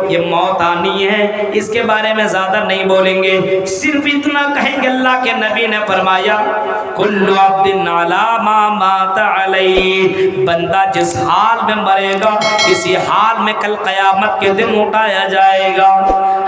یہ موت آنی ہے، اس کے بارے میں زیادہ نہیں بولیں گے، صرف اتنا کہیں گے اللہ کے نبی نے فرمایا کل عبد علی ما مات علیہ، بندہ جس حال میں مرے گا اسی حال میں کل قیامت کے دن اٹھایا جائے گا۔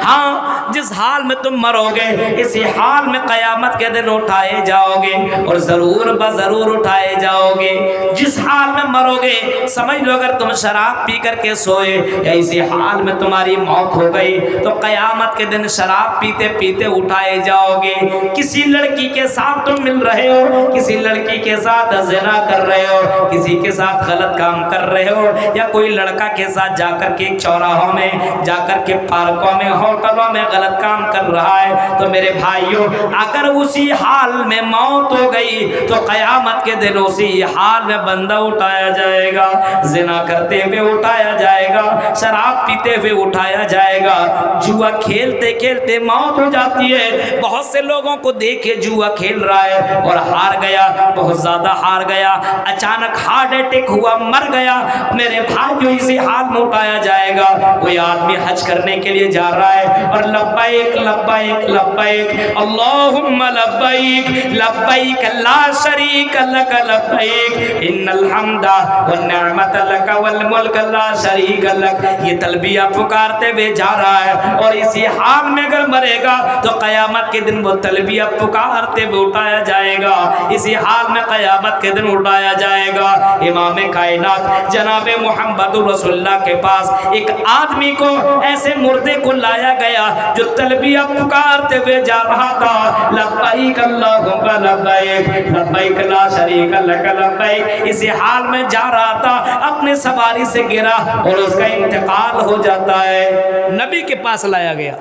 ہاں جس حال میں تم مرو گے اسی حال میں قیامت کے دن اٹھائے جاؤ گے، اور ضرور بضرور اٹھائے جاؤ گے۔ جس حال میں مرو گے سمجھ لو اگر تم شراب پی کر کے سوئے یا اسی حال میں تمہاری موت ہو گئی تو قیامت کے دن شراب پیتے پیتے اٹھائے جاؤ گے۔ کسی لڑکی کے ساتھ تم مل رہے ہو، کسی لڑکی کے ساتھ زنا کر رہے ہو، کسی کے ساتھ غلط کام کر رہے ہو، یا کوئی لڑکا کے ساتھ جا کر کے چوراہوں میں جا کر کے پارکوں میں ہوٹلوں میں غلط کام کر رہا ہے، تو میرے بھائیوں اگر اسی حال میں موت ہو گئی تو قیامت کے دن اسی حال میں بندہ اٹھایا جائے گا، زنا کرتے ہوئے اٹھایا جائے گا، شراب پیتے ہوئے اٹھایا جائے گا، جوا کھیلتے کھیلتے موت ہو جاتی ہے۔ بہت سے لوگوں کو دیکھے جوا کھیل رہا ہے اور ہار گیا، بہت زیادہ ہار گیا، اچانک ہارٹ اٹیک ہوا، مر گیا۔ میرے بھائیوں اسی حال میں اٹھایا جائے گا۔ کوئی آدمی حج کرنے کے لیے جا رہا ہے اور لبیک لبیک لبیک اللہم لبیک لبیک لا شریک لک لبیک ان الحمد والنعمت لک والملک لا شریک لک، یہ تلبیہ پکارتے ہوئے جا رہا ہے اور اسی حال میں اگر مرے گا تو قیامت کے دن وہ تلبیہ پکارتے ہوئے اٹھایا جائے گا، اسی حال میں قیامت کے دن اٹھایا جائے گا۔ امام کائنات جناب محمد رسول اللہ کے پاس ایک آدمی کو ایسے مردے کو لایا گیا جو تلبیہ پکارتے ہوئے جا رہا تھا، لبیک اللہم لبیک لبیک لا شریک لک لبیک، اسی حال میں جا رہا تھا، اپنے سواری سے گرا اور اس کا انتقال ہو جاتا ہے۔ نبی کے پاس لایا گیا،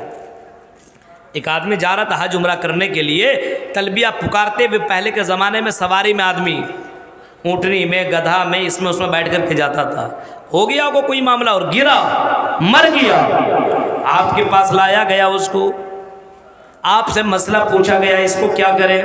ایک آدمی جا رہا تھا حج عمرہ کرنے کے لیے، تلبیہ پکارتے ہوئے، پہلے کے زمانے میں سواری میں آدمی اونٹنی میں گدھا میں اس میں بیٹھ کر کے جاتا تھا، ہو گیا کو کوئی معاملہ اور گرا مر گیا، آپ کے پاس لایا گیا، اس کو آپ سے مسئلہ پوچھا گیا اس کو کیا کریں،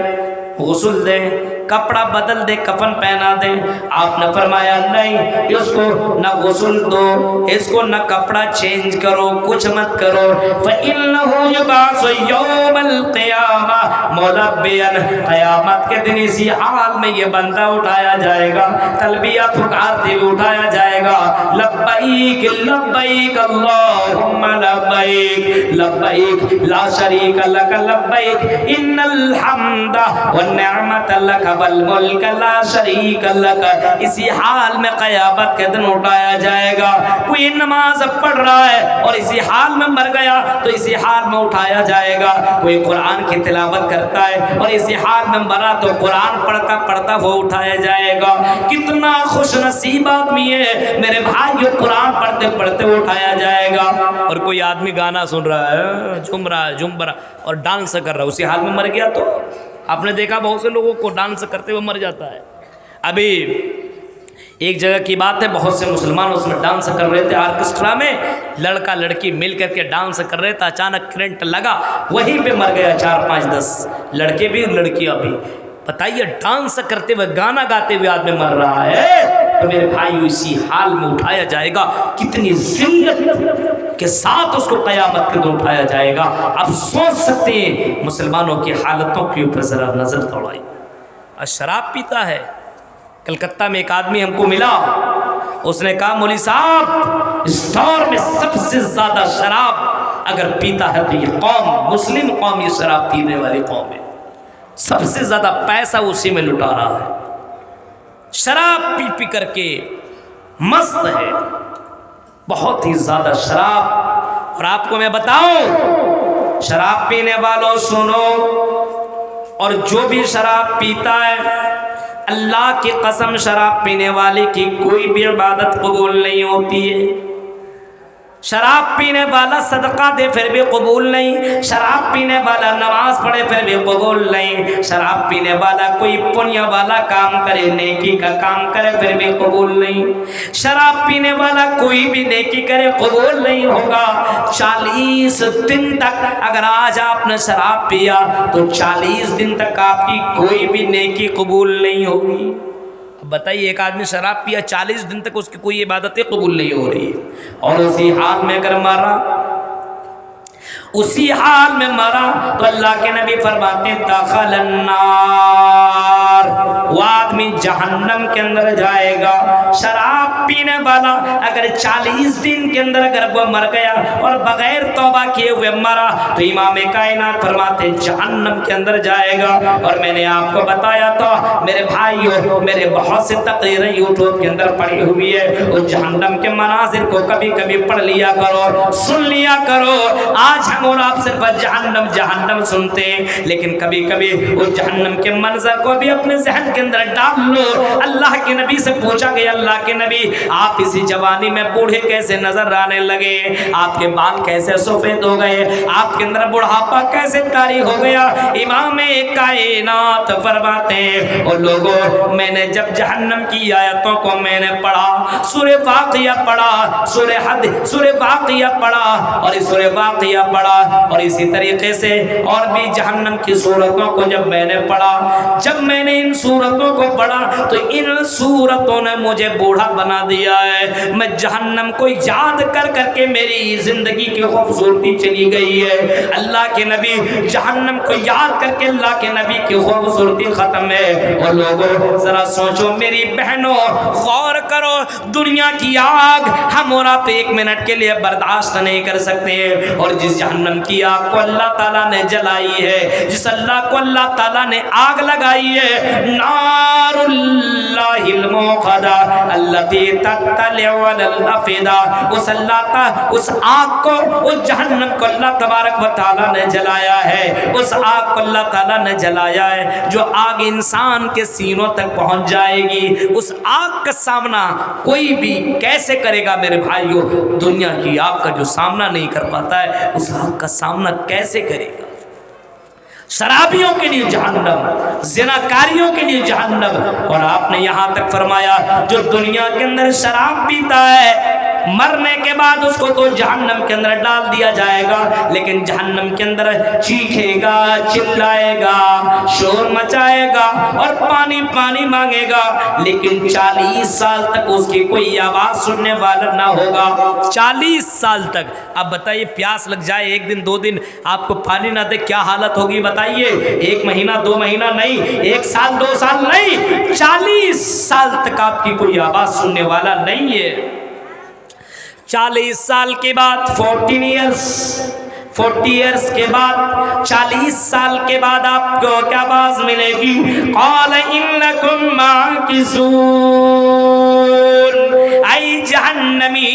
غسل دیں، کپڑا بدل دے، کفن پہنا دیں؟ آپ نے فرمایا نہیں، اس کو نہ غسل دو، اس کو نہ کپڑا چینج کرو، کچھ مت کرو، فَإِنَّهُ يُبْعَثُ يَوْمَ الْقِيَامَةِ مُلَبِّيًا، قیامت کے دن اسی حال میں یہ بندہ اٹھایا جائے گا، تلبیہ پکارتے ہوئے اٹھایا جائے گا، لبیک لبیک اللہم لبیک لبیک لا شریک لک لبیک ان الحمد والنعمت لک والملک لا شریک لک، اسی حال میں قیامت کے دن اٹھایا جائے گا۔ کوئی نماز پڑھ رہا ہے اور اسی حال میں مر گیا تو اسی حال میں اٹھایا جائے گا۔ کوئی قرآن کی تلاوت کرتا ہے اور اسی حال میں مرا تو قرآن پڑھتا وہ اٹھایا جائے گا۔ کتنا خوش نصیب آدمی ہے میرے بھائیو، قرآن پڑھتے پڑھتے اٹھایا جائے گا۔ اور کوئی آدمی گانا سن رہا ہے، جھوم رہا ہے، جھوم رہا اور ڈانس کر رہا ہے، اسی حال میں مر گیا تو آپ نے دیکھا بہت سے لوگوں کو ڈانس کرتے ہوئے مر جاتا ہے۔ ابھی ایک جگہ کی بات ہے، بہت سے مسلمان اس میں ڈانس کر رہے تھے، آرکسٹرا میں لڑکا لڑکی مل کر کے ڈانس کر رہے تھے، اچانک کرنٹ لگا، وہیں پہ مر گیا 4 5 10 لڑکے بھی اور لڑکیاں بھی۔ بتائیے ڈانس کرتے ہوئے گانا گاتے ہوئے آدمی مر رہا ہے تو میرے بھائی اسی حال میں اٹھایا جائے گا، کتنی ذلت کے ساتھ اس کو قیامت کے دن اٹھایا جائے گا۔ آپ سوچ سکتے ہیں مسلمانوں کی حالتوں کے اوپر ذرا نظر دوڑائیں۔ اور شراب پیتا ہے، کلکتہ میں ایک آدمی ہم کو ملا، اس نے کہا مولوی صاحب اس دور میں سب سے زیادہ شراب اگر پیتا ہے تو یہ قوم، مسلم قوم، یہ شراب پینے والی قوم ہے، سب سے زیادہ پیسہ اسی میں لٹا رہا ہے، شراب پی پی کر کے مست ہے، بہت ہی زیادہ شراب۔ اور آپ کو میں بتاؤں، شراب پینے والوں سنو، اور جو بھی شراب پیتا ہے اللہ کی قسم شراب پینے والے کی کوئی بھی عبادت قبول نہیں ہوتی ہے۔ شراب پینے والا صدقہ دے پھر بھی قبول نہیں، شراب پینے والا نماز پڑھے پھر بھی قبول نہیں، شراب پینے والا کوئی پنیہ والا کام کرے، نیکی کا کام کرے پھر بھی قبول نہیں، شراب پینے والا کوئی بھی نیکی کرے قبول نہیں ہوگا۔ 40 دن تک اگر آج آپ نے شراب پیا تو 40 دن تک آپ کی کوئی بھی نیکی قبول نہیں ہوگی۔ بتائیے ایک آدمی شراب پیا 40 دن تک اس کی کوئی عبادتیں قبول نہیں ہو رہی اور اسی حال میں اگر مارا، اسی حال میں مرا تو اللہ کے نبی فرماتے ہیں دخل النار، وہ آدمی جہنم کے اندر جائے گا۔ شراب پینے والا اگر 40 دن کے اندر اگر وہ مر گیا اور بغیر توبہ کیے ہوئے مرا تو امام کائنات فرماتے ہیں جہنم کے اندر جائے گا۔ اور میں نے آپ کو بتایا تھا میرے بھائیوں، میرے بہت سے تقریریں یوٹیوب کے اندر پڑی ہوئی ہے، اس جہنم کے مناظر کو کبھی کبھی پڑھ لیا کرو، سن لیا کرو۔ آج ہم اور آپ صرف جہنم جہنم سنتے ہیں، لیکن کبھی کبھی اس جہنم کے منظر کو بھی اپنے ذہن کے اندر ڈال لو۔ اللہ کے نبی سے پوچھا گیا اللہ کے نبی آپ اسی جوانی میں بوڑھے کیسے نظر آنے لگے، آپ کے بال کیسے سفید ہو گئے، آپ کے اندر بڑھاپا کیسے طاری ہو گیا؟ امام کائنات فرماتے ہیں اور لوگوں میں نے جب جہنم کی آیتوں کو میں نے پڑھا، سورہ واقعہ پڑھا، سورہ حد، سورہ واقعہ پڑھا اور اس سورہ واقعہ پڑھا اور اسی طریقے سے اور بھی جہنم کی صورتوں کو جب میں نے پڑھا، جب میں نے ان صورتوں کو پڑھا تو ان صورتوں نے مجھے بوڑھا بنا دیا ہے۔ میں جہنم کو یاد کر کر کے میری زندگی کی خوبصورتی چلی گئی ہے۔ اللہ کے نبی جہنم کو یاد کر کے اللہ کے نبی کی خوبصورتی ختم ہے۔ اور لوگوں ذرا سوچو میری بہنوں، غور کرو، دنیا کی آگ ہم اور آپ ایک منٹ کے لیے برداشت نہیں کر سکتے ہیں، اور جس جہنم کی آگ کو اللہ تعالیٰ نے جلائی ہے، جس اللہ کو اللہ تعالیٰ نے آگ لگائی ہے، نار اللہ الموقدہ التي تطلع على الافئدہ، اس اللہ تعالیٰ اس آگ کو، اس جہنم کو اللہ تبارک و تعالیٰ نے جلایا ہے، اس آگ کو اللہ تعالیٰ نے جلایا ہے جو آگ انسان کے سینوں تک پہنچ جائے گی۔ اس آگ کا سامنا کوئی بھی کیسے کرے گا میرے بھائیوں؟ دنیا کی آگ کا جو سامنا نہیں کر پاتا ہے اس آگ کا سامنا کیسے کرے گا؟ شرابیوں کے لیے جہنم، زناکاریوں کے لیے جہنم، اور آپ نے یہاں تک فرمایا جو دنیا کے اندر شراب پیتا ہے مرنے کے بعد اس کو تو جہنم کے اندر ڈال دیا جائے گا، لیکن جہنم کے اندر چیخے گا، چلائے گا، شور مچائے گا اور پانی پانی مانگے گا، لیکن 40 سال تک اس کی کوئی آواز سننے والا نہ ہوگا۔ 40 سال تک۔ اب بتائیے پیاس لگ جائے 1 دن 2 دن آپ کو پانی نہ دے کیا حالت ہوگی بتائیے؟ 1 مہینہ 2 مہینہ نہیں، 1 سال 2 سال نہیں، 40 سال تک آپ کی کوئی آواز سننے والا نہیں ہے۔ 40 سال کے بعد 40 ایئرس کے بعد 40 سال کے بعد آپ کو کیا آواز ملے گی؟ قال انکم ماکثون، اے جہنمی،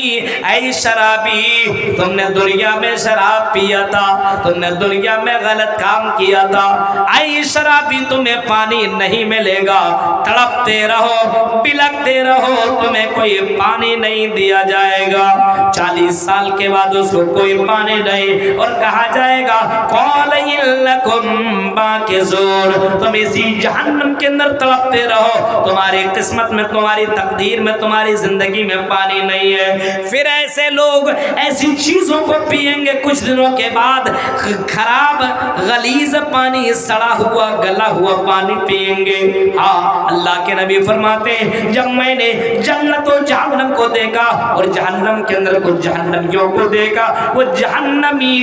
اے شرابی، تم نے دنیا میں شراب پیا تھا، تم نے دنیا میں غلط کام کیا تھا، اے شرابی تمہیں پانی نہیں ملے گا، تڑپتے رہو، بلکتے رہو، تمہیں کوئی پانی نہیں دیا جائے گا۔ 40 سال کے بعد اس کو کوئی پانی نہیں، اور کہا جائے گا قال انکم ماکثون، تم اسی جہنم کے اندر تڑپتے رہو، تمہاری قسمت میں، تمہاری تقدیر میں، تمہاری زندگی میں پانی نہیں ہے۔ پھر ایسے لوگ ایسی چیزوں کو پیئیں گے کچھ دنوں کے بعد، خراب غلیظ پانی، سڑا ہوا گلا ہوا پانی پیئیں گے۔ ہاں اللہ کے نبی فرماتے ہیں جب میں نے جنت و جہنم کو دیکھا اور جہنم کے اندر کچھ جہنمیوں کو دیکھا، وہ جہنمی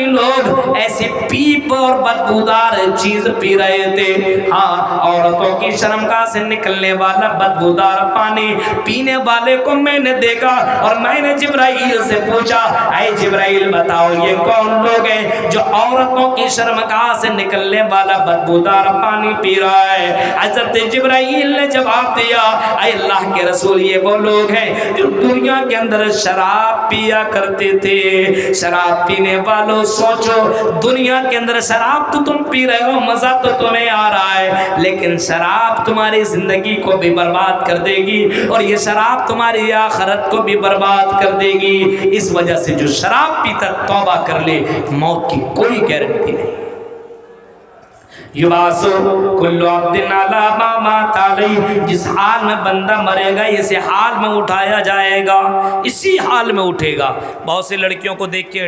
لوگ ایسے پیپ اور بدبودار چیز پی رہے تھے۔ ہاں عورتوں کی شرمگاہ سے نکلنے والا بدبودار پانی پینے والے کو میں نے دیکھا، اور میں نے جبرائیل سے پوچھا اے جبرائیل بتاؤ یہ کون لوگ ہیں جو عورتوں کی شرمگاہ سے نکلنے والا بدبودار پانی پی رہا ہے؟ حضرت جبرائیل نے جواب دیا اے اللہ کے رسول یہ وہ لوگ ہیں جو دنیا کے اندر شراب پیا کرتے تھے۔ شراب پینے والوں سوچو، دنیا کے اندر شراب تو تم پی رہے ہو، مزہ تو تمہیں آ رہا ہے، لیکن شراب تمہاری زندگی کو بھی برباد کر دے گی، اور یہ شراب تمہاری آخرت کو بھی برباد کر دے گی۔ اس وجہ سے جو شراب پیتا توبہ کر لے، موت کی کوئی گارنٹی نہیں۔ یبعث کل عبد علی ما مات علیہ، جس حال میں بندہ مرے گا اسی حال میں اٹھایا جائے گا، اسی حال میں اٹھے گا۔ بہت سی لڑکیوں کو دیکھ کے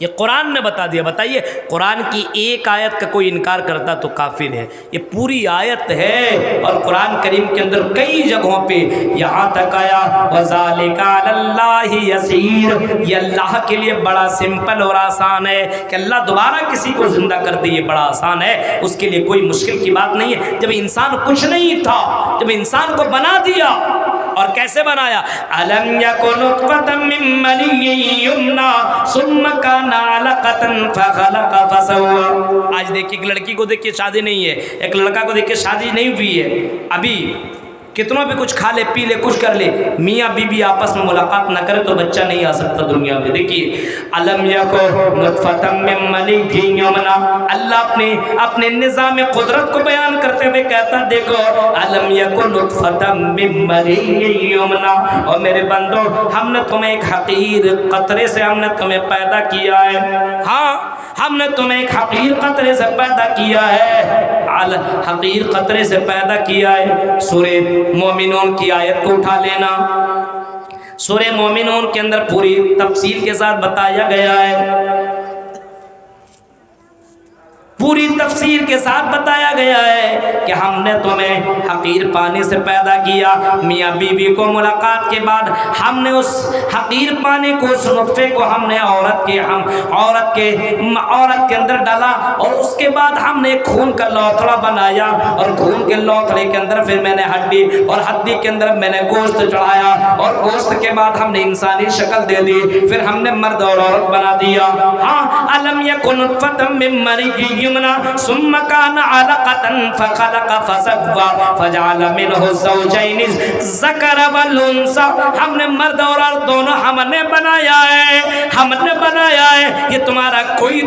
یہ قرآن نے بتا دیا. بتائیے قرآن کی ایک آیت کا کوئی انکار کرتا تو کافر ہے. یہ پوری آیت ہے اور قرآن کریم کے اندر کئی جگہوں پہ یہاں تک آیا وَذَلِكَ عَلَى اللَّهِ يَسِيرٌ. یہ اللہ کے لیے بڑا سمپل اور آسان ہے کہ اللہ دوبارہ کسی کو زندہ کر دے. یہ بڑا آسان ہے, اس کے لیے کوئی مشکل کی بات نہیں ہے. جب انسان کچھ نہیں تھا, جب انسان کو بنا دیا, اور کیسے بنایا؟ أَلَمْ يَكُنْ نُطْفَةً مِّن مَّنِيٍّ يُمْنَىٰ ثُمَّ كَانَ عَلَقَةً فَخَلَقَ فَسَوَّىٰ. آج دیکھیے ایک لڑکی کو دیکھ کے شادی نہیں ہے, ایک لڑکا کو دیکھ کے شادی نہیں ہوئی ہے, ابھی کتنوں بھی کچھ کھا لے پی لے کچھ کر لے, میاں بیوی آپس میں ملاقات نہ کرے تو بچہ نہیں آ سکتا دنیا میں. دیکھیے الم یکن نطفۃ من منی یمنا, اللہ اپنے نظام قدرت کو بیان کرتے ہوئے کہتا دیکھو الم یکن نطفۃ من منی یمنا, اور میرے بندو ہم نے تمہیں ایک حقیر قطرے سے ہم نے تمہیں پیدا کیا ہے. ہاں ہم نے تمہیں ایک حقیر قطرے سے پیدا کیا ہے, حقیر قطرے سے پیدا کیا ہے. سورہ مومنون کی آیت کو اٹھا لینا, سورہ مومنون کے اندر پوری تفصیل کے ساتھ بتایا گیا ہے, پوری تفسیر کے ساتھ بتایا گیا ہے کہ ہم نے تمہیں حقیر پانی سے پیدا کیا. میاں بیوی کو ملاقات کے بعد ہم نے اس حقیر پانی کو, اس نطفے کو ہم نے عورت کے اندر ڈالا, اور اس کے بعد ہم نے خون کا لوتھڑا بنایا, اور خون کے لوتھڑے کے اندر پھر میں نے ہڈی, اور ہڈی کے اندر میں نے گوشت چڑھایا, اور گوشت کے بعد ہم نے انسانی شکل دے دی, پھر ہم نے مرد اور عورت بنا دیا. ہاں الم یکن نطفۃ من منی ثم كان علقة فخلق فسوى فجعل منه الزوجين الذكر والانثى. ہم نے مرد اور عورت دونوں ہم نے بنایا ہے. یہ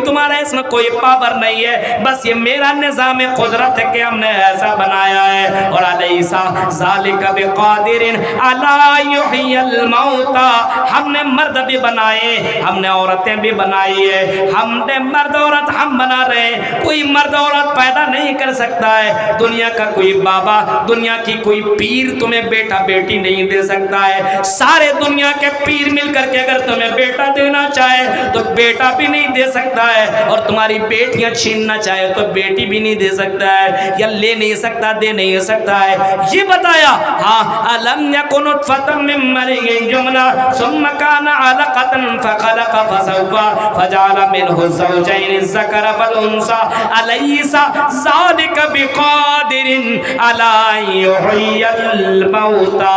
تمہارا اس میں کوئی پاور نہیں ہے, بس یہ میرا نظام قدرت ہے کہ ہم نے ایسا بنایا ہے. اور الیس ذلک بقادر علی یحیی الموتى, ہم نے مرد بھی بنائے, ہم نے عورتیں بھی بنائی ہے, ہم نے مرد عورت ہم بنا رہے ہیں. کوئی مرد عورت پیدا نہیں کر سکتا ہے. دنیا کا کوئی بابا, دنیا کی کوئی پیر تمہیں بیٹا بیٹی نہیں دے سکتا ہے. سارے دنیا کے پیر مل کر کے اگر تمہیں بیٹا دینا چاہے تو بیٹا بھی نہیں دے سکتا ہے, اور تمہاری بیٹیاں چھیننا چاہے تو بیٹی بھی نہیں دے سکتا ہے, یا لے نہیں سکتا, دے نہیں سکتا ہے. یہ بتایا ہاں الم یکن نطفۃ من منی یمنی ثم کان علقة فخلق فسوى فجعل منه الزوجين الذكر والانثى الیس ذلک بقادر علی یحیی الموتى.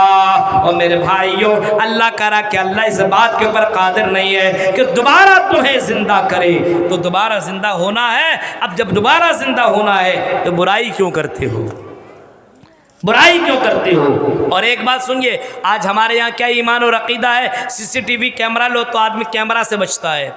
اور میرے بھائیو اللہ کرا کہ اللہ اس بات کے اوپر قادر نہیں ہے کہ دوبارہ تمہیں زندہ کرے. تو دوبارہ زندہ ہونا ہے, اب جب دوبارہ زندہ ہونا ہے تو برائی کیوں کرتے ہو, برائی کیوں کرتے ہو؟ اور ایک بات سنیے, آج ہمارے یہاں کیا ایمان اور عقیدہ ہے, CCTV کیمرہ لو تو آدمی کیمرہ سے بچتا ہے,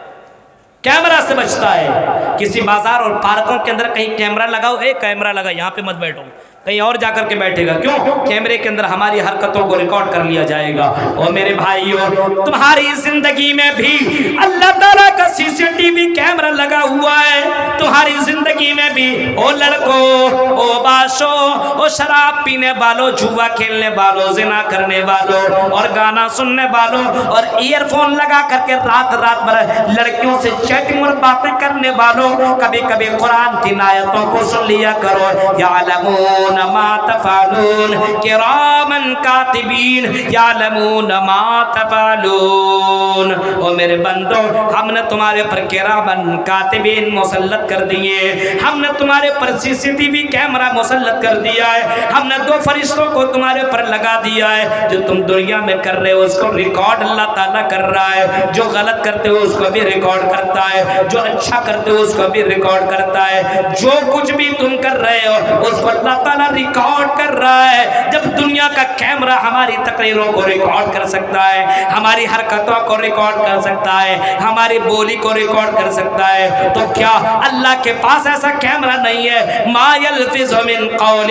کیمرہ سے بچتا ہے. کسی بازار اور پارکوں کے اندر کہیں کیمرہ لگاؤ, کیمرہ لگا یہاں پہ مت بیٹھو, کہیں اور جا کر کے بیٹھے گا. کیوں؟ کیمرے کے اندر ہماری حرکتوں کو ریکارڈ کر لیا جائے گا. اور میرے بھائیوں تمہاری زندگی میں بھی اللہ تعالیٰ کا CCTV کیمرہ لگا ہوا ہے. تمہاری زندگی میں بھی او لڑکوں, او باشوں, او شراب پینے والوں, جوا کھیلنے والوں, زنا کرنے والوں, اور گانا سننے والوں, اور ایئر فون لگا کر کے رات بھر لڑکیوں سے چیٹنگ اور باتیں کرنے والوں, کبھی کبھی قرآن کی آیتوں کو سن لیا کرو. یعلمون ما تفعلون کراما کاتبین یعلمون ما تفعلون. اور میرے بندو ہم نے تمہارے پر کراما کاتبین مسلط کر دیے, ہم نے تمہارے پر CCTV کیمرہ مسلط کر دیا ہے, ہم نے 2 فرشتوں کو تمہارے پر لگا دیا ہے. جو تم دنیا میں کر رہے ہو اس کو ریکارڈ اللہ تعالیٰ کر رہا ہے, جو غلط کرتے ہو اس کو بھی ریکارڈ کرتا ہے, جو اچھا کرتے ہو اس کو بھی ریکارڈ کرتا ہے. جو کچھ بھی تم کر رہے ہو اس کو اللہ تعالیٰ ریکارڈ کر رہا ہے. جب دنیا کا کیمرہ ہماری تقریروں کو ریکارڈ کر سکتا ہے, ہماری حرکتوں کو ریکارڈ کر سکتا ہے, ہماری بولی کو ریکارڈ کر سکتا ہے, تو کیا اللہ کے پاس ایسا کیمرہ نہیں ہے؟ ما یلفظ من قول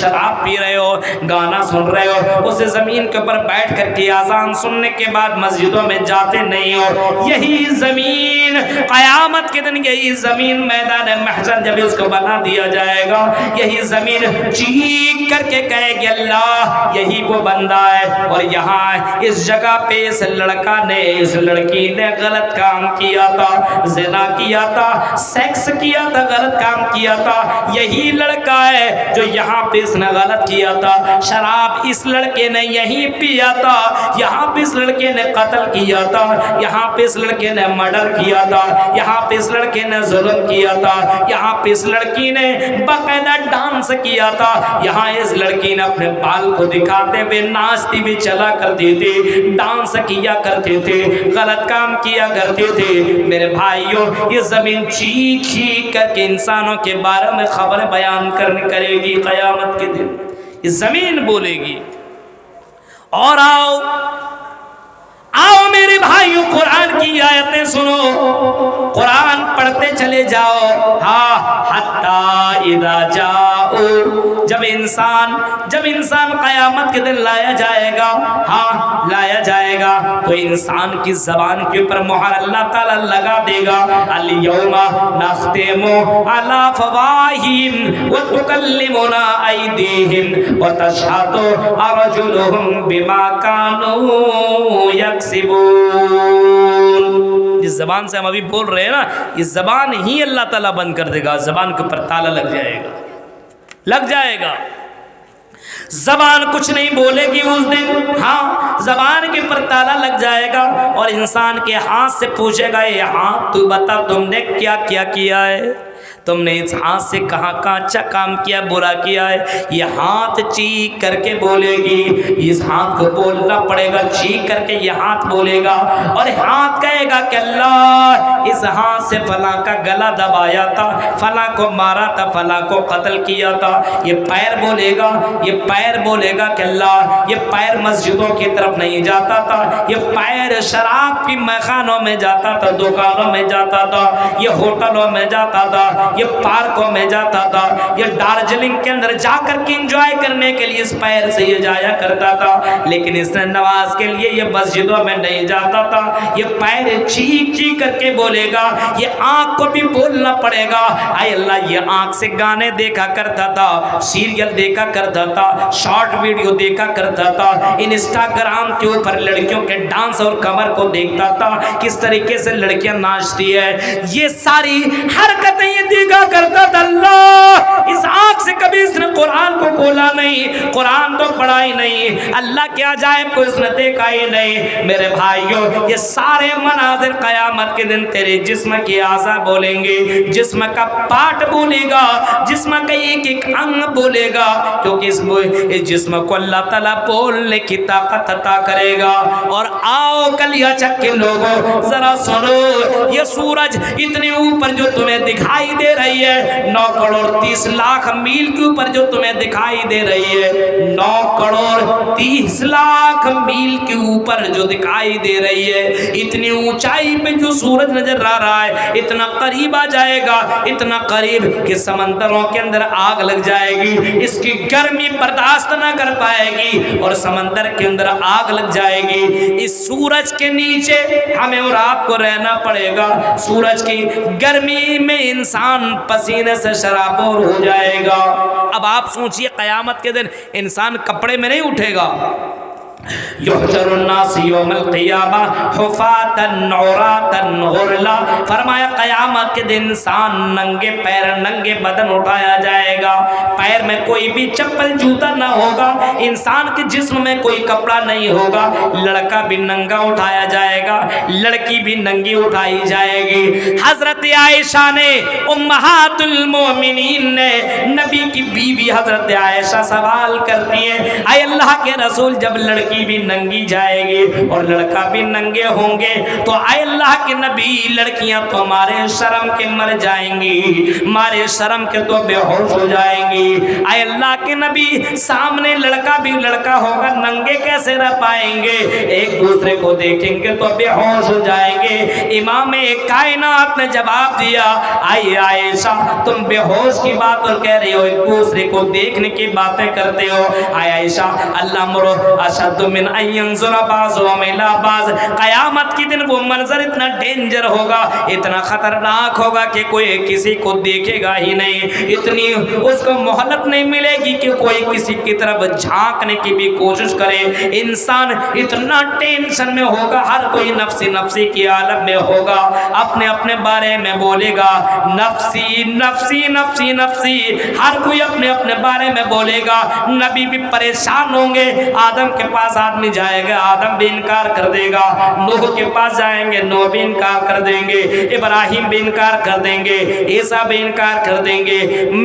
شراب پی رہے ہو، گانا سن رہے ہو، اس زمین کے اوپر بیٹھ کر کے اذان سننے کے بعد مسجدوں میں جاتے نہیں ہو، یہی زمین قیامت کے دن، یہی زمین میدان محشر جب اس کو بنا دیا جائے گا، یہی زمین چیخ کر کے کہے گی اللہ یہی وہ بندہ ہے، اور یہاں اس جگہ پہ اس لڑکا نے، اس لڑکی نے غلط کام کیا تھا، زنا کیا تھا، سیکس کیا تھا، غلط کام کیا تھا، یہی لڑکا ہے جو یہاں پہ اس نے غلط کیا تھا، شراب اس لڑکے نے یہی پیا تھا، یہاں پہ اس لڑکے نے قتل کیا تھا، یہاں پہ اس لڑکے نے مرڈر کیا تھا، یہاں پہ اس لڑکے نے ظلم کیا تھا، یہاں پہ اس لڑکی نے باقاعدہ ڈانس کیا تھا، یہاں اس لڑکی نے اپنے بال کو دکھاتے ہوئے ناچتی بھی چلا کرتی تھی، ڈانس کیا کرتے تھے، غلط کام کیا کرتے تھے۔ میرے بھائیوں یہ زمین چیخ چیخ کر کے انسانوں کے بارے میں خبر بیان کرے گی قیامت کے دن، یہ زمین بولے گی۔ اور آؤ میرے بھائیوں قرآن کی آیتیں سنو، قرآن پڑھتے چلے جاؤ۔ ہاں حتی اذا جاؤ، جب انسان قیامت کے دن لایا جائے گا، ہاں لایا جائے گا، تو انسان کی زبان کے اوپر مہر اللہ تعالیٰ لگا دے گا، الیوم نختم علی افواہہم وتکلمنا ایدیہم وتشہد ارجلہم بما کانوا جس زبان سے ہم ابھی بول رہے ہیں نا، یہ زبان ہی اللہ تعالیٰ بند کر دے گا، زبان کے اوپر تالا لگ جائے گا، زبان کچھ نہیں بولے گی اس دن، ہاں زبان کے اوپر تالا لگ جائے گا، اور انسان کے ہاتھ سے پوچھے گا یہ ہاتھ تو بتا تم نے کیا کیا کیا ہے، تم نے اس ہاتھ سے کہاں کہاں اچھا کام کیا برا کیا ہے، یہ ہاتھ چیخ کر کے بولے گی، اس ہاتھ کو بولنا پڑے گا، چیخ کر کے یہ ہاتھ بولے گا، اور ہاتھ کہے گا کہ اللہ اس ہاتھ سے فلاں کا گلا دبایا تھا، فلاں کو مارا تھا، فلاں کو قتل کیا تھا۔ یہ پیر بولے گا کہ اللہ یہ پیر مسجدوں کی طرف نہیں جاتا تھا، یہ پیر شراب کی میخانوں میں جاتا تھا، دکانوں میں جاتا تھا، یہ ہوٹلوں میں جاتا تھا، یہ پارکوں میں جاتا تھا، یہ دارجلنگ کے اندر جا کر کے انجوائے کرنے کے لیے اس پیر سے یہ جایا کرتا تھا، لیکن اس نے نماز کے لیے یہ مسجدوں میں نہیں جاتا تھا۔ یہ پیر چیخ چیخ کر کے بولے گا، یہ آنکھ کو بھی بولنا پڑے گا، اے اللہ یہ آنکھ سے گانے دیکھا کرتا تھا، سیریل دیکھا کرتا تھا، شارٹ ویڈیو دیکھا کرتا تھا، انسٹاگرام کے اوپر لڑکیوں کے ڈانس اور کمر کو دیکھتا تھا، کس طریقے سے لڑکیاں ناچتی ہے، یہ ساری حرکتیں یہ دیکھا کرتا تھا۔ اللہ اس آنکھ سے کبھی اس نے قرآن کو کھولا نہیں، قرآن تو پڑھا ہی نہیں، اللہ کے عجائب کو اس نے دیکھا ہی نہیں۔ میرے بھائیوں یہ سارے مناظر قیامت کے دن تیرے جسم کی اعضاء بولیں گے، جسم کا پارٹ بولے گا، جسم کا ایک ایک انگ بولے گا، کیونکہ اس جسم کو اللہ تعالیٰ بولنے کی طاقت عطا کرے گا۔ اور آؤ کلیا چک کے لوگوں ذرا سنو، یہ سورج اتنے اوپر جو تمہیں دکھائی دے رہی ہے، 9 کروڑ 30 لاکھ میل کے اوپر جو تمہیں دکھائی دے رہی ہے، 9 کروڑ 30 لاکھ میل کے اوپر جو دکھائی دے رہی ہے، اتنی اونچائی پہ جو سورج نظر آ رہا ہے، اتنا قریب آ جائے گا، اتنا قریب کہ سمندروں کے اندر آگ لگ جائے گی، اس کی گرمی برداشت نہ کر پائے گی اور سمندر کے اندر آگ لگ جائے گی۔ اس سورج کے نیچے ہمیں اور آپ کو رہنا پڑے گا، سورج کی گرمی میں انسان پسینے سے شرابور ہو جائے گا۔ اب آپ سوچئے قیامت کے دن انسان کپڑے میں نہیں اٹھے گا، یحشر الناس یوم القیامہ حفاتا عراتا غرلا، فرمایا قیامت کے دن انسان ننگے پیر ننگے بدن اٹھایا جائے گا، پیر میں کوئی بھی چپل جوتا نہ ہوگا، انسان کے جسم میں کوئی کپڑا نہیں ہوگا، لڑکا بھی ننگا اٹھایا جائے گا، لڑکی بھی ننگی اٹھائی جائے گی۔ حضرت عائشہ نے امہات المومنین نے نبی کی بیوی حضرت عائشہ سوال کرتی ہیں، اے اللہ کے رسول جب لڑکی لڑکی بھی ننگی جائے گی اور لڑکا بھی ننگے ہوں گے، تو اے اللہ کے نبی لڑکیاں تو ہمارے شرم کے مر جائیں گی، ہمارے شرم کے تو بے ہوش ہو جائیں گی۔ اے اللہ کے نبی سامنے لڑکا بھی لڑکا ہوگا، ننگے کیسے رہ پائیں گے؟ ایک دوسرے کو دیکھیں گے تو بے ہوش ہو جائیں گے۔ امام کائنات نے جواب دیا، آئیے عائشہ تم بے ہوش کی بات اور کہہ رہے ہو، ایک دوسرے کو دیکھنے کی باتیں کرتے ہو۔ آئے عائشہ اللہ مرو اشد من ان ينظر بعضهم الى بعض، قیامت کی دن وہ منظر اتنا ڈینجر ہوگا، اتنا خطرناک ہوگا کہ کوئی کسی کو دیکھے گا ہی نہیں، اتنی اس کو مہلت نہیں ملے گی کہ کوئی کسی کی طرف جھانکنے کی بھی کوشش کرے۔ انسان اتنا ٹینشن میں ہوگا، ہر کوئی نفسی نفسی کی عالم میں ہوگا، اپنے اپنے بارے میں بولے گا نفسی نفسی نفسی نفسی، ہر کوئی اپنے اپنے بارے میں بولے گا۔ نبی بھی پریشان ہوں گے، آدم کے پاس آدمی جائے گا، آدم بھی انکار کر دے گا، نوح کے پاس جائیں گے، نوح بھی انکار کر دیں گے، ابراہیم بھی انکار کر دیں گے، عیسیٰ بھی انکار کر دیں گے۔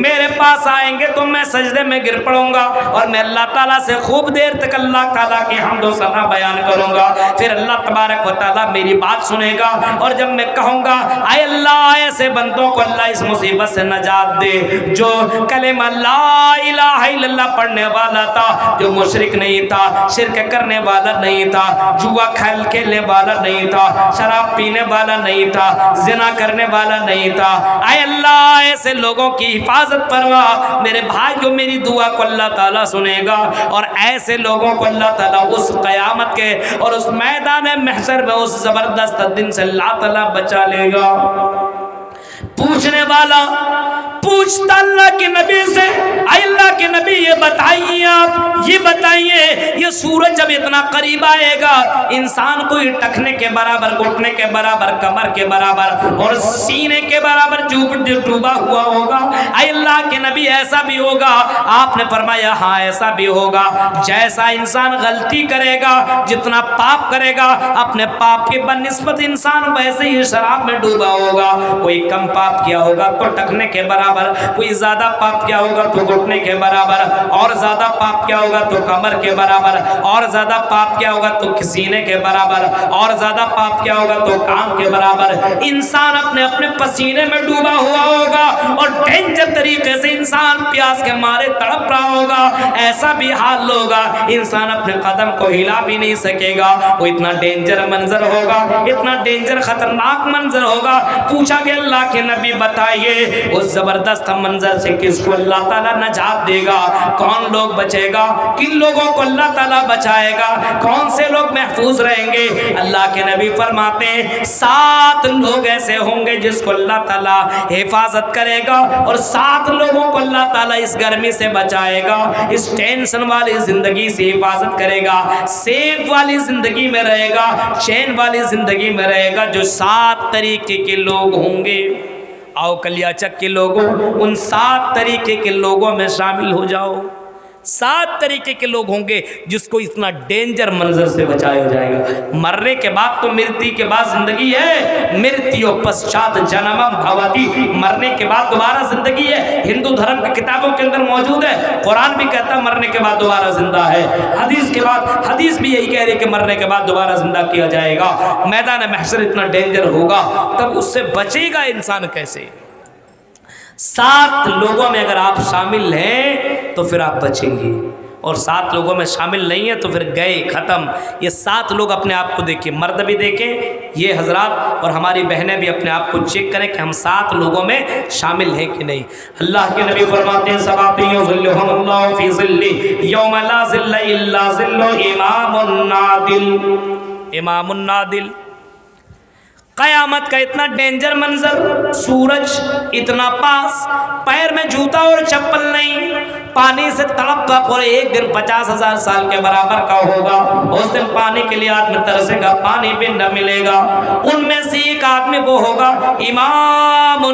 میرے پاس آئیں گے تو میں سجدے میں گر پڑوں گا اور میں اللہ تعالیٰ سے خوب دیر تک اللہ تعالیٰ کی حمد و ثنا بیان کروں گا، پھر اللہ تبارک و تعالیٰ میری بات سنے گا، اور جب میں کہوں گا اے اللہ ایسے بندوں کو اللہ اس مصیبت سے نجات دے جو کلمہ لا الہ الا اللہ پڑھنے والا تھا، جو مشرک نہیں تھا، شرک کرنے والا نہیں تھا، جوا کھیلنے والا نہیں تھا، شراب پینے والا نہیں تھا، زنا کرنے والا نہیں تھا، اے اللہ ایسے لوگوں کی حفاظت فرما۔ میرے بھائی جو میری دعا کو اللہ تعالیٰ سنے گا، اور ایسے لوگوں کو اللہ تعالیٰ اس قیامت کے اور اس میدان محشر میں اس زبردست دن سے اللہ تعالیٰ بچا لے گا۔ پوچھنے والا پوچھتا اللہ کے نبی سے، اے اللہ کے نبی یہ بتائیے، آپ یہ بتائیے یہ سورج جب اتنا قریب آئے گا، انسان کو ٹکنے کے برابر، گھٹنے کے برابر، کمر کے برابر اور سینے کے برابر ڈوبا ہوا ہوگا، اے اللہ کے نبی ایسا بھی ہوگا؟ آپ نے فرمایا ہاں ایسا بھی ہوگا۔ جیسا انسان غلطی کرے گا، جتنا پاپ کرے گا، اپنے پاپ کے بنسبت انسان ویسے ہی شراب میں ڈوبا ہوگا۔ کوئی کم پاپ کیا ہوگا تو ٹکنے کے برابر، کوئی زیادہ پاپ کیا ہوگا تو گھٹنے کے برابر، اور زیادہ پاپ کیا ہوگا تو کمر کے برابر، اور زیادہ پاپ کیا ہوگا تو سینے کے برابر، اور زیادہ پاپ کیا ہوگا تو کان کے برابر۔ انسان اپنے اپنے پسینے میں ڈوبا ہوا ہوگا، اور ڈینجر طریقے سے انسان پیاس کے مارے تڑپ رہا ہوگا۔ ایسا بھی حال ہوگا انسان اپنے قدم کو ہلا بھی نہیں سکے گا، وہ اتنا ڈینجر منظر ہوگا، اتنا ڈینجر خطرناک منظر ہوگا۔ پوچھا کہ اللہ کے نبی بتائیے اس زبردست منظر سے کس کو اللہ تعالیٰ نجات دے گا؟ کون لوگ بچے گا؟ کن لوگوں کو اللہ تعالیٰ بچائے گا؟ کون سے لوگ محفوظ رہیں گے؟ اللہ کے نبی فرماتے ہیں 7 لوگ ایسے ہوں گے جس کو اللہ تعالیٰ حفاظت کرے گا، اور 7 لوگوں کو اللہ تعالیٰ اس گرمی سے بچائے گا، اس ٹینشن والی زندگی سے حفاظت کرے گا، سیف والی زندگی میں رہے گا، چین والی زندگی میں رہے گا، جو 7 طریقے کے لوگ ہوں گے۔ آؤ کلیا چک کے لوگوں ان 7 طریقے کے لوگوں میں شامل ہو جاؤ۔ 7 طریقے کے لوگ ہوں گے جس کو اتنا ڈینجر منظر سے بچایا جائے گا۔ مرنے کے بعد تو مرتی کے بعد زندگی ہے، مرتیو پشچات جنمم بھوتی، مرنے کے بعد دوبارہ زندگی ہے۔ ہندو دھرم کی کتابوں کے اندر موجود ہے، قرآن بھی کہتا ہے مرنے کے بعد دوبارہ زندہ ہے، حدیث بھی یہی کہہ رہی کہ مرنے کے بعد دوبارہ زندہ کیا جائے گا۔ میدان محشر اتنا ڈینجر ہوگا، تب اس سے بچے گا انسان کیسے؟ 7 لوگوں میں اگر آپ شامل ہیں تو پھر آپ بچیں گے، اور 7 لوگوں میں شامل نہیں ہیں تو پھر گئے، ختم۔ یہ 7 لوگ اپنے آپ کو دیکھیں، مرد بھی دیکھیں یہ حضرات، اور ہماری بہنیں بھی اپنے آپ کو چیک کریں کہ ہم 7 لوگوں میں شامل ہیں کہ نہیں۔ اللہ کے نبی فرماتے ہیں سبعۃ یظلھم اللہ فی ظلہ یوم لا ظل الا ظلہ، امام النادل، امام النادل۔ قیامت کا اتنا ڈینجر منظر، سورج اتنا پاس، پیر میں جوتا اور چپل نہیں، پانی سے تڑپ تڑپ، اور ایک دن 50,000 سال کے برابر کا ہوگا۔ اس دن پانی کے لیے آدمی ترسے گا، پانی بھی نہ ملے گا۔ ان میں سے ایک آدمی وہ ہوگا امام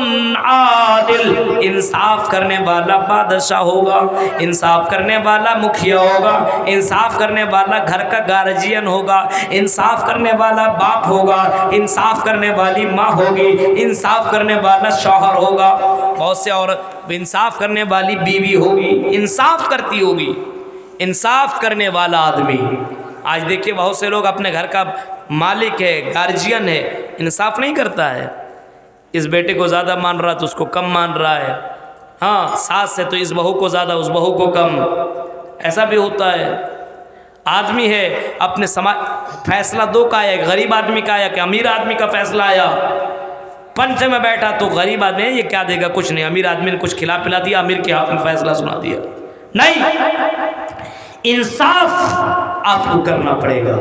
عادل، انصاف کرنے والا بادشاہ ہوگا، انصاف کرنے والا مکھیا ہوگا، انصاف کرنے والا گھر کا گارجین ہوگا، انصاف کرنے والا باپ ہوگا، انصاف کرنے والی ماں ہوگی، انصاف کرنے والا شوہر ہوگا، بہت سے اور انصاف کرنے والی بیوی ہوگی، انصاف کرتی ہوگی۔ انصاف کرنے والا آدمی آج دیکھیے بہت سے لوگ اپنے گھر کا مالک ہے، گارجین ہے، انصاف نہیں کرتا ہے، اس بیٹے کو زیادہ مان رہا تو اس کو کم مان رہا ہے، ہاں ساس سے تو اس بہو کو زیادہ اس بہو کو کم، ایسا بھی ہوتا ہے۔ آدمی ہے اپنے فیصلہ دو کا ہے، غریب آدمی کا آیا کہ امیر آدمی کا فیصلہ آیا، پنچ میں بیٹھا تو غریب آدمی ہے یہ کیا دے گا، کچھ نہیں، امیر آدمی نے کچھ کھلا پلا دیا، امیر کے حق میں فیصلہ سنا دیا۔ نہیں، انصاف آپ کو کرنا پڑے گا،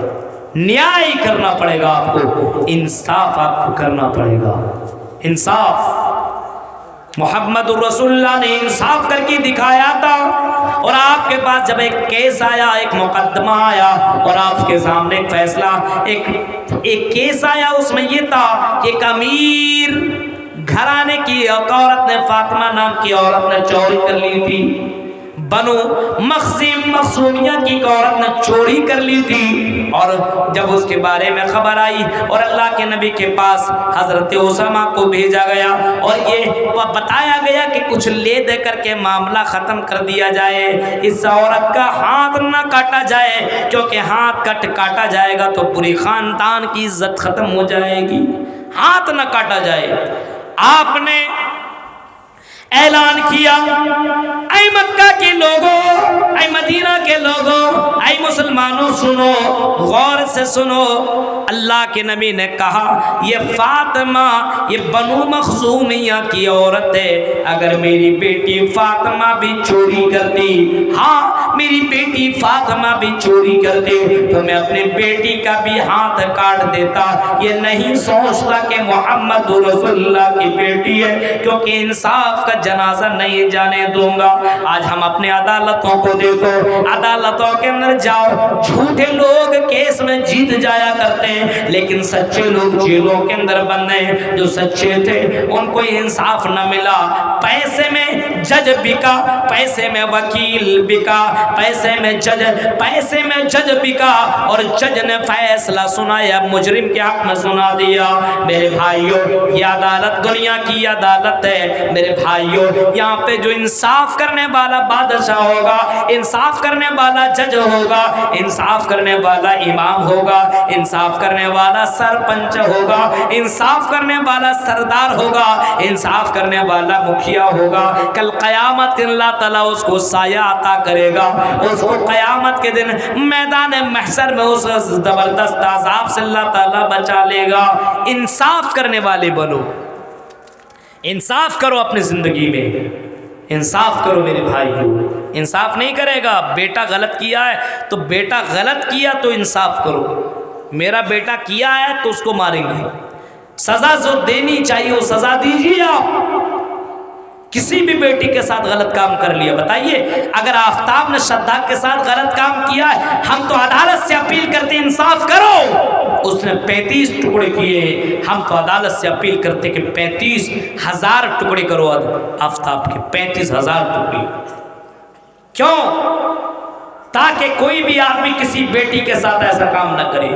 نیائی کرنا پڑے گا، آپ کو انصاف آپ کو کرنا پڑے گا، انصاف۔ محمد رسول اللہ نے انصاف کر کے دکھایا تھا، اور آپ کے پاس جب ایک کیس آیا، ایک مقدمہ آیا، اور آپ کے سامنے ایک فیصلہ، ایک کیس آیا، اس میں یہ تھا کہ ایک امیر گھرانے کی ایک عورت نے، فاطمہ نام کی عورت نے چوری کر لی تھی، بنو مخزومیہ کی ایک عورت نے چوری کر لی تھی، اور جب اس کے بارے میں خبر آئی اور اللہ کے نبی کے پاس حضرت اسامہ کو بھیجا گیا، اور یہ بتایا گیا کہ کچھ لے دے کر کے معاملہ ختم کر دیا جائے، اس عورت کا ہاتھ نہ کاٹا جائے، کیونکہ ہاتھ کاٹا جائے گا تو پوری خاندان کی عزت ختم ہو جائے گی، ہاتھ نہ کاٹا جائے۔ آپ نے اعلان کیا، اے مکہ کے لوگوں، اے مدینہ کے لوگوں، اے مسلمانوں سنو، غور سے سنو، اللہ کے نبی نے کہا یہ فاطمہ، یہ بنو مخزومیہ کی عورت ہے، اگر میری بیٹی فاطمہ بھی چوری کرتی، ہاں میری بیٹی فاطمہ بھی چوری کرتی تو میں اپنے بیٹی کا بھی ہاتھ کاٹ دیتا، یہ نہیں سوچتا کہ محمد رسول اللہ کی بیٹی ہے، کیونکہ انصاف کا جنازہ نہیں جانے دوں گا۔ آج ہم اپنے عدالتوں کو دیکھو، عدالتوں کے اندر جاؤ، جھوٹے لوگ کیس میں جیت جایا کرتے ہیں، لیکن سچے لوگ جیلوں کے اندر بند ہیں۔ جو سچے تھے ان کو انصاف نہ ملا، پیسے میں جج بکا، پیسے میں وکیل بکا، پیسے میں جج بکا، اور جج نے فیصلہ سنایا، مجرم کے حق میں سنا دیا۔ میرے بھائیوں، یہ عدالت دنیا کی عدالت ہے۔ میرے بھائیوں، یہاں پہ جو انصاف کرنے والا بادشاہ ہوگا، انصاف کرنے والا جج ہوگا، انصاف کرنے والا امام ہوگا، انصاف کرنے والا سرپنچ ہوگا، انصاف کرنے والا سردار ہوگا، انصاف کرنے والا مکھیا ہوگا، کل قیامت کے اللہ تعالیٰ اس کو سایہ عطا کرے گا، اس کو قیامت کے دن میدان محشر میں اس زبردست عذاب سے اللہ تعالیٰ بچا لے گا۔ انصاف کرنے والے بنو، انصاف کرو اپنی زندگی میں، انصاف کرو میرے بھائیوں۔ انصاف نہیں کرے گا، بیٹا غلط کیا ہے تو بیٹا غلط کیا تو انصاف کرو، میرا بیٹا کیا ہے تو اس کو ماریں گے، سزا جو دینی چاہیے وہ سزا دیجیے۔ آپ کسی بھی بیٹی کے ساتھ غلط کام کر لیا، بتائیے اگر آفتاب نے شداد کے ساتھ غلط کام کیا ہے، ہم تو عدالت سے اپیل کرتے انصاف کرو، اس نے 35 ٹکڑے کیے، ہم تو عدالت سے اپیل کرتے کہ 35,000 ٹکڑے کرو آفتاب کے، 35,000 ٹکڑے۔ کیوں؟ تاکہ کوئی بھی آدمی کسی بیٹی کے ساتھ ایسا کام نہ کرے،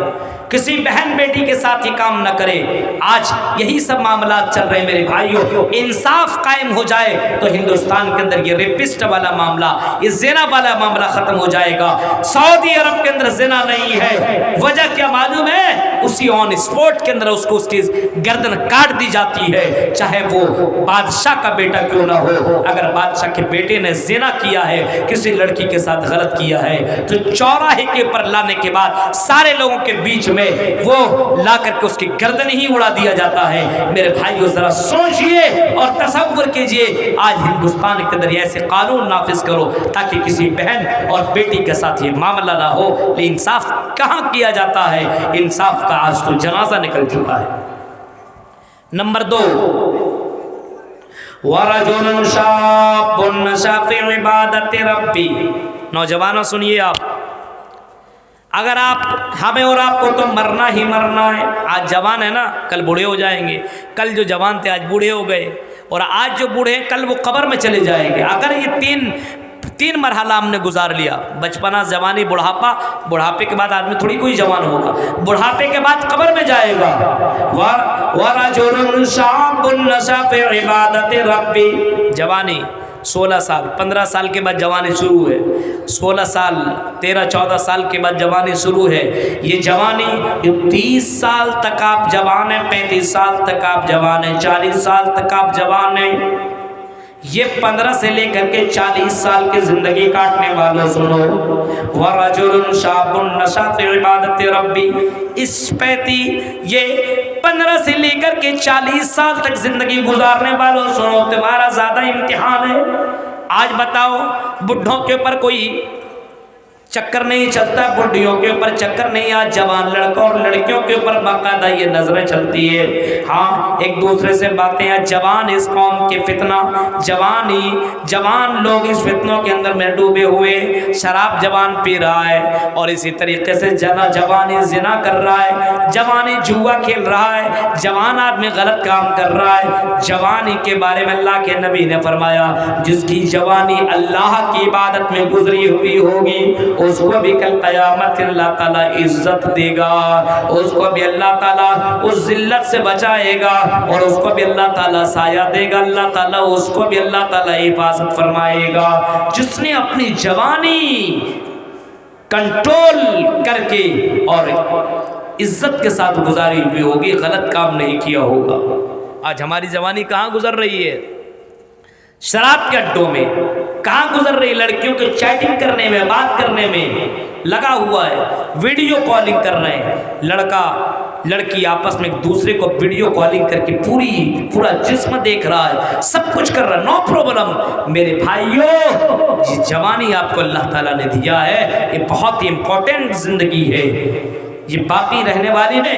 کسی بہن بیٹی کے ساتھ یہ کام نہ کرے۔ آج یہی سب معاملات چل رہے ہیں میرے بھائیوں۔ انصاف قائم ہو جائے تو ہندوستان کے اندر یہ ریپسٹ والا معاملہ، یہ زنا والا معاملہ ختم ہو جائے گا۔ سعودی عرب کے اندر زنا نہیں ہے، وجہ کیا معلوم ہے؟ اسی آن اسپورٹ کے اندر اس کو اس کی گردن کاٹ دی جاتی ہے، چاہے وہ بادشاہ کا بیٹا کیوں نہ ہو۔ اگر بادشاہ کے بیٹے نے زنا کیا ہے، کسی لڑکی کے ساتھ غلط کیا ہے، تو چوراہے کے اوپر لانے کے بعد سارے لوگوں کے بیچ میں وہ لا کر کے اس کی گردن ہی اڑا دیا جاتا ہے۔ میرے بھائیو ذرا سوچئے اور تصور کیجئے، آج ہندوستان کے اندر ایسے قانون نافذ کرو تاکہ کسی بہن اور بیٹی کے ساتھ یہ معاملہ نہ ہو۔ لیکن انصاف کہاں کیا جاتا ہے؟ انصاف کا آج تو جنازہ نکل چکا ہے۔ نمبر 2، وَرَجُلٌ شَابٌ نَشَأَ فِي عِبَادَةِ رَبِّهِ۔ نوجوانوں سنیے، آپ اگر آپ ہمیں اور آپ کو تو مرنا ہی مرنا ہے، آج جوان ہے نا، کل بوڑھے ہو جائیں گے، کل جو جوان تھے آج بوڑھے ہو گئے، اور آج جو بوڑھے ہیں کل وہ قبر میں چلے جائیں گے۔ اگر یہ تین مرحلہ ہم نے گزار لیا، بچپنا، جوانی، بڑھاپا، بڑھاپے کے بعد آدمی تھوڑی کوئی جوان ہوگا، بڑھاپے کے بعد قبر میں جائے گا۔ وَرَجُلٌ شَابٌ نَشَأَ فِي عِبَادَةِ رَبِّهِ، جوانی، 16 سال 15 سال کے بعد جوانی شروع ہے، 16 سال 13 14 سال کے بعد جوانی شروع ہے۔ یہ جوانی 30 سال تک آپ جوان ہیں، 35 سال تک آپ جوان ہیں، 40 سال تک آپ جوان ہیں۔ یہ 15 سے لے کر کے 40 سال کی زندگی کاٹنے والوں سنو، وَرَجُلٌ شَابٌ نَشَأَ فِي عِبَادَةِ رَبِّهِ، اس 35 یہ 15 سے لے کر کے 40 سال تک زندگی گزارنے والوں سنو، تمہارا زیادہ امتحان ہے۔ آج بتاؤ بڈھوں کے اوپر کوئی چکر نہیں چلتا، بڈھیوں کے اوپر چکر نہیں، آج جوان لڑکوں اور لڑکیوں کے اوپر باقاعدہ یہ نظریں چلتی ہے۔ ہاں ایک دوسرے سے باتیں ہیں، جوان اس قوم کے فتنہ، جوان لوگ اس فتنوں کے اندر میں ڈوبے ہوئے، شراب جوان پی رہا ہے، اور اسی طریقے سے جوانی زنا کر رہا ہے، جوانی جوا کھیل رہا ہے، جوان آدمی غلط کام کر رہا ہے۔ جوانی کے بارے میں اللہ کے نبی نے فرمایا جس کی جوانی اللہ کی عبادت میں گزری ہوئی ہوگی اس کو بھی کل قیامت اللہ تعالیٰ عزت دے گا، اس کو بھی اللہ تعالیٰ اس ذلت سے بچائے گا، اور اس کو بھی اللہ تعالیٰ سایہ دے گا، اللہ تعالیٰ اس کو بھی اللہ تعالیٰ حفاظت فرمائے گا۔ جس نے اپنی جوانی کنٹرول کر کے اور عزت کے ساتھ گزاری ہوئی ہوگی، غلط کام نہیں کیا ہوگا۔ آج ہماری جوانی کہاں گزر رہی ہے؟ شراب کے اڈوں میں کہاں گزر رہی؟ لڑکیوں کے چیٹنگ کرنے میں، بات کرنے میں لگا ہوا ہے، ویڈیو کالنگ کر رہے ہیں، لڑکا لڑکی آپس میں ایک دوسرے کو ویڈیو کالنگ کر کے پورا جسم دیکھ رہا ہے، سب کچھ کر رہا ہے، نو پرابلم۔ میرے بھائیوں یہ جوانی آپ کو اللہ تعالیٰ نے دیا ہے، یہ بہت ہی امپورٹنٹ زندگی ہے، یہ باقی رہنے والی نہیں۔